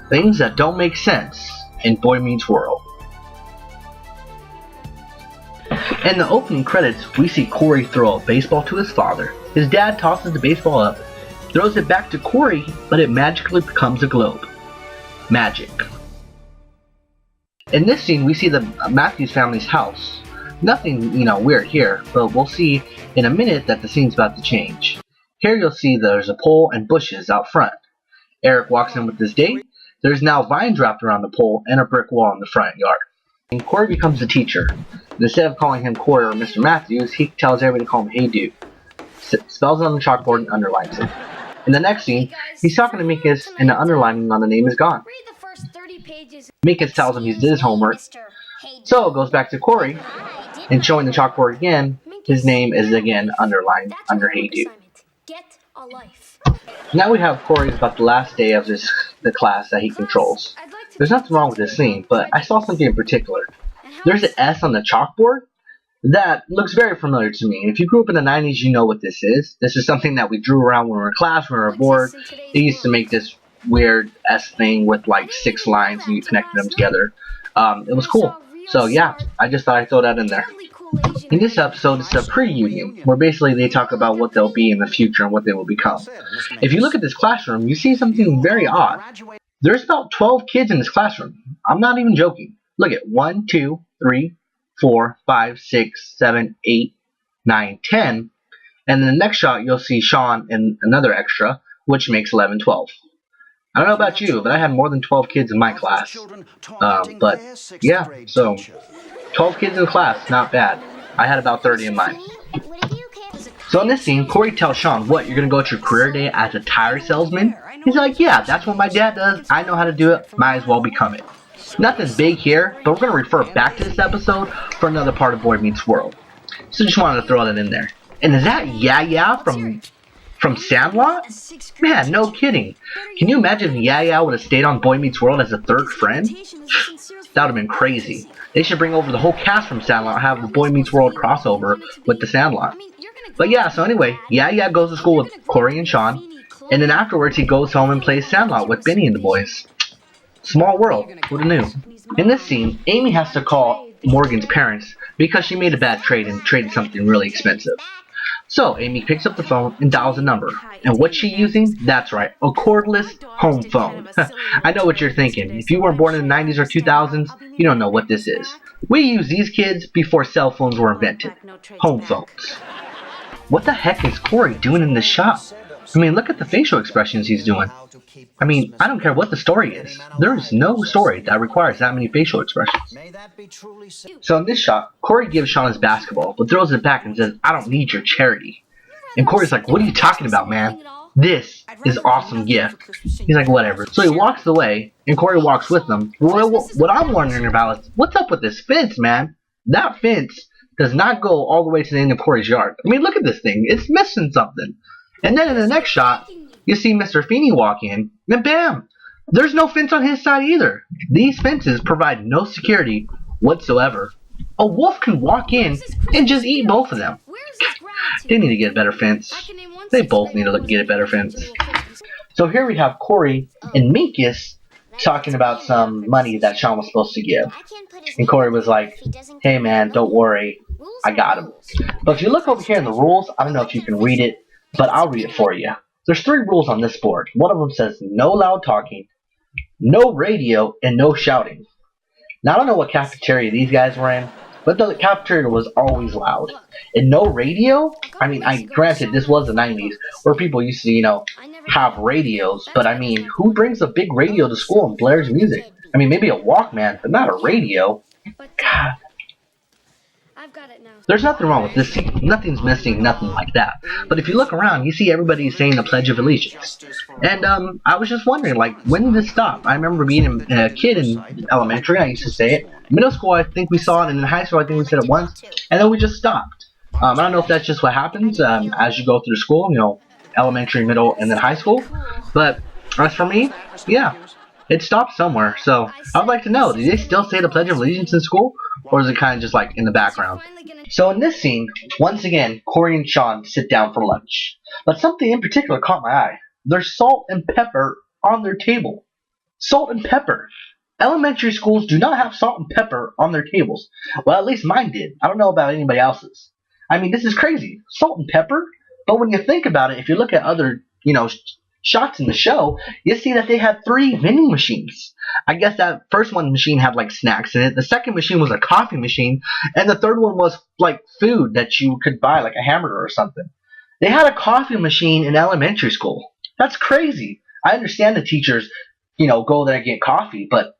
Things that don't make sense in Boy Meets World. In the opening credits, we see Corey throw a baseball to his father. His dad tosses the baseball up, throws it back to Corey, but it magically becomes a globe. Magic. In this scene, we see the Matthews family's house. Nothing, weird here, but we'll see in a minute that the scene's about to change. Here you'll see there's a pole and bushes out front. Eric walks in with his date. There's now vines wrapped around the pole and a brick wall in the front yard. And Corey becomes the teacher. And instead of calling him Corey or Mr. Matthews, he tells everybody to call him Hey Dude. Spells it on the chalkboard and underlines it. In the next scene, he's talking to Minkus and the underlining on the name is gone. Minkus tells him he's did his homework. So it goes back to Corey and showing the chalkboard again, his name is again underlined under Hey Dude. Now we have Corey's about the last day of the class that he controls. There's nothing wrong with this scene, but I saw something in particular. There's an S on the chalkboard that looks very familiar to me. If you grew up in the 90s, you know what this is. This is something that we drew around when we were in class, when we were bored. They used to make this weird S thing with like 6 lines and you connected them together. It was cool. So yeah, I just thought I'd throw that in there. In this episode, it's a pre-union, where basically they talk about what they'll be in the future and what they will become. If you look at this classroom, you see something very odd. There's about 12 kids in this classroom. I'm not even joking. Look at 1, 2, 3, 4, 5, 6, 7, 8, 9, 10. And in the next shot, you'll see Sean and another extra, which makes 11, 12. I don't know about you, but I had more than 12 kids in my class. But yeah, so 12 kids in the class, not bad. I had about 30 in mine. So in this scene, Corey tells Sean, what, you're going to go to your career day as a tire salesman? He's like, yeah, that's what my dad does. I know how to do it. Might as well become it. Nothing big here, but we're going to refer back to this episode for another part of Boy Meets World. So just wanted to throw that in there. And is that Yeah from Sandlot? Man, no kidding. Can you imagine if Yeah would have stayed on Boy Meets World as a third friend? That would have been crazy. They should bring over the whole cast from Sandlot and have the Boy Meets World crossover with the Sandlot. But yeah, so anyway, Yeah goes to school with Corey and Sean. And then afterwards he goes home and plays Sandlot with Benny and the boys. Small world, who'da knew? In this scene, Amy has to call Morgan's parents because she made a bad trade and traded something really expensive. So Amy picks up the phone and dials a number. And what's she using? That's right, a cordless home phone. I know what you're thinking. If you weren't born in the 90s or 2000s, you don't know what this is. We use these kids before cell phones were invented. Home phones. What the heck is Corey doing in this shop? I mean, look at the facial expressions he's doing. I mean, I don't care what the story is. There is no story that requires that many facial expressions. So in this shot, Corey gives Sean his basketball, but throws it back and says, I don't need your charity. And Corey's like, what are you talking about, man? This is awesome gift. He's like, whatever. So he walks away, and Corey walks with him. Well, what I'm wondering about is, what's up with this fence, man? That fence does not go all the way to the end of Corey's yard. I mean, look at this thing. It's missing something. And then in the next shot, you see Mr. Feeney walk in, and bam! There's no fence on his side either. These fences provide no security whatsoever. A wolf can walk in and just eat both of them. They need to get a better fence. They both need to get a better fence. So here we have Corey and Minkus talking about some money that Sean was supposed to give. And Corey was like, hey man, don't worry, I got him. But if you look over here in the rules, I don't know if you can read it, but I'll read it for you. There's 3 rules on this board. One of them says no loud talking, no radio, and no shouting. Now I don't know what cafeteria these guys were in, but the cafeteria was always loud. And no radio? I mean, granted, this was the 90s, where people used to, have radios, but I mean, who brings a big radio to school and blares music? I mean, maybe a Walkman, but not a radio. God. There's nothing wrong with this scene. Nothing's missing, nothing like that. But if you look around, you see everybody saying the Pledge of Allegiance. And I was just wondering, like, when did this stop? I remember being a kid in elementary, I used to say it. Middle school, I think we saw it, and in high school, I think we said it once. And then we just stopped. I don't know if that's just what happens as you go through school, elementary, middle, and then high school. But as for me, yeah, it stopped somewhere. So I'd like to know, do they still say the Pledge of Allegiance in school? Or is it kind of just like in the background? So in this scene, once again, Corey and Sean sit down for lunch. But something in particular caught my eye. There's salt and pepper on their table. Salt and pepper. Elementary schools do not have salt and pepper on their tables. Well, at least mine did. I don't know about anybody else's. I mean, this is crazy. Salt and pepper? But when you think about it, if you look at other, shots in the show, you see that they had 3 vending machines. I guess that first one machine had like snacks in it. The second machine was a coffee machine, and the third one was like food that you could buy, like a hamburger or something. They had a coffee machine in elementary school. That's crazy. I understand the teachers, go there and get coffee, but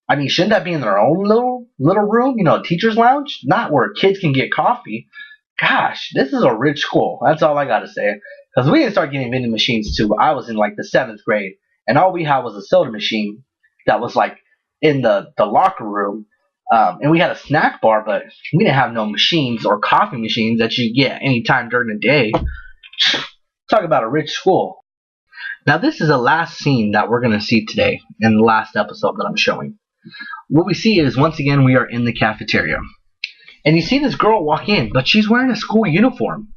I mean, shouldn't that be in their own little room, teacher's lounge, not where kids can get coffee? Gosh, this is a rich school. That's all I gotta say. Because we didn't start getting vending machines too. I was in like the 7th grade, and all we had was a soda machine that was like in the locker room, and we had a snack bar, but we didn't have no machines or coffee machines that you get anytime during the day. Talk about a rich school. Now this is the last scene that we're gonna see today in the last episode that I'm showing. What we see is, once again, we are in the cafeteria. And you see this girl walk in, but she's wearing a school uniform.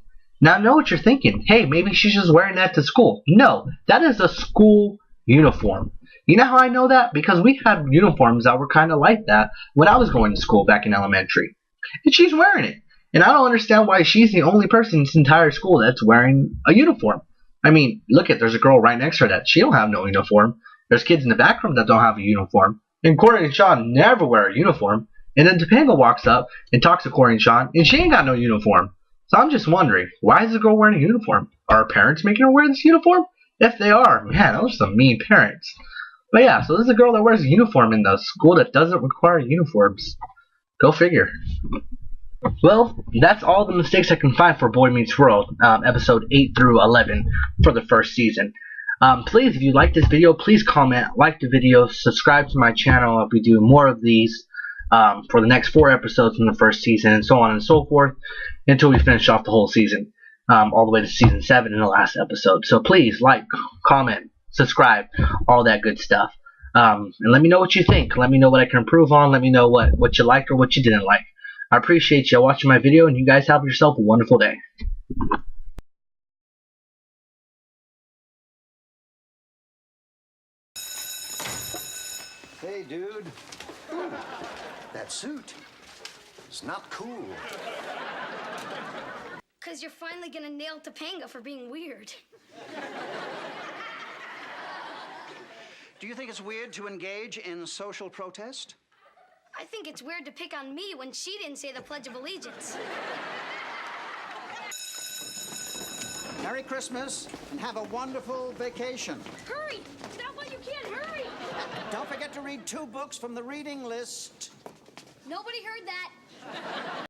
Now I know what you're thinking. Hey, maybe she's just wearing that to school. No, that is a school uniform. You know how I know that? Because we had uniforms that were kind of like that when I was going to school back in elementary. And she's wearing it. And I don't understand why she's the only person in this entire school that's wearing a uniform. I mean, look there's a girl right next to her that she don't have no uniform. There's kids in the back room that don't have a uniform. And Corey and Sean never wear a uniform. And then Topanga walks up and talks to Corey and Sean, and she ain't got no uniform. So I'm just wondering, why is the girl wearing a uniform? Are her parents making her wear this uniform? If they are, man, those are some mean parents. But yeah, so this is a girl that wears a uniform in the school that doesn't require uniforms. Go figure. Well, that's all the mistakes I can find for Boy Meets World, episode 8 through 11 for the first season. Please, if you like this video, please comment, like the video, subscribe to my channel. I'll be doing more of these for the next 4 episodes in the first season, and so on and so forth, until we finish off the whole season, all the way to season 7 in the last episode. So please, like, comment, subscribe, all that good stuff. And let me know what you think. Let me know what I can improve on. Let me know what you liked or what you didn't like. I appreciate you watching my video, and you guys have yourself a wonderful day. Hey, dude. That suit. It's not cool. 'Cause you're finally gonna nail Topanga for being weird. Do you think it's weird to engage in social protest? I think it's weird to pick on me when she didn't say the Pledge of Allegiance. Merry Christmas, and have a wonderful vacation. Hurry! Stop while you can! Hurry! Don't forget to read 2 books from the reading list. Nobody heard that.